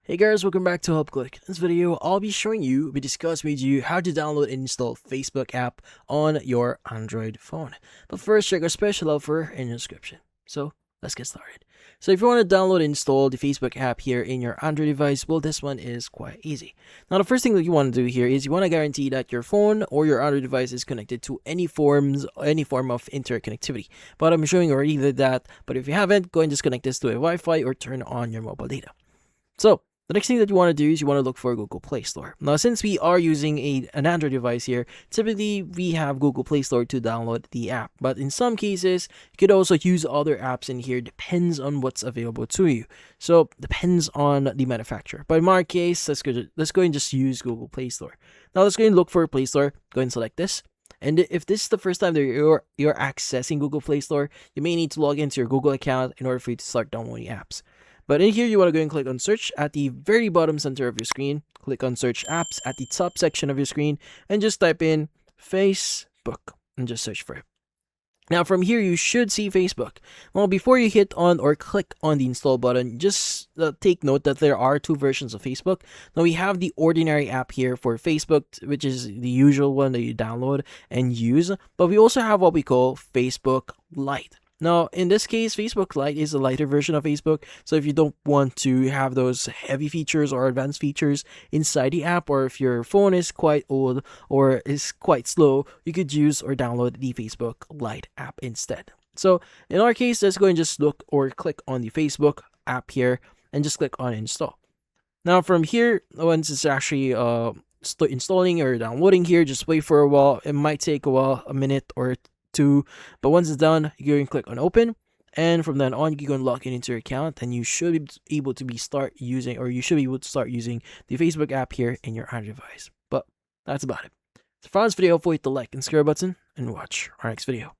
Hey guys, welcome back to HelpClick. In this video, I'll be showing you, discussing with you how to download and install Facebook app on your Android phone. But first, check our special offer in the description. So, let's get started. So if you want to download and install the Facebook app here in your Android device, well, this one is quite easy. Now, the first thing that you want to do here is you want to guarantee that your phone or your Android device is connected to any form of internet connectivity. But I'm showing you already did that. But if you haven't, go and disconnect this to a Wi-Fi or turn on your mobile data. So, the next thing that you want to do is you want to look for Google Play Store. Now, since we are using an Android device here, typically we have Google Play Store to download the app. But in some cases, you could also use other apps in here. Depends on what's available to you. So, depends on the manufacturer. But in my case, let's go and just use Google Play Store. Now, let's go and look for Play Store. Go and select this. And if this is the first time that you're accessing Google Play Store, you may need to log into your Google account in order for you to start downloading apps. But in here, you want to go and click on search at the very bottom center of your screen. Click on search apps at the top section of your screen and just type in Facebook and just search for it. Now from here, you should see Facebook. Well, before you hit on or click on the install button, just take note that there are two versions of Facebook. Now we have the ordinary app here for Facebook, which is the usual one that you download and use. But we also have what we call Facebook Lite. Now, in this case, Facebook Lite is a lighter version of Facebook. So if you don't want to have those heavy features or advanced features inside the app, or if your phone is quite old or is quite slow, you could use or download the Facebook Lite app instead. So in our case, let's go and just look or click on the Facebook app here and just click on install. Now from here, once it's actually installing or downloading here, just wait for a while. It might take a while, a minute or two, but once it's done, you can click on open, and from then on you can log in into your account, and you should be able to start using the Facebook app here in your Android device. But that's about it. So for this video, hopefully hit the like and subscribe button and watch our next video.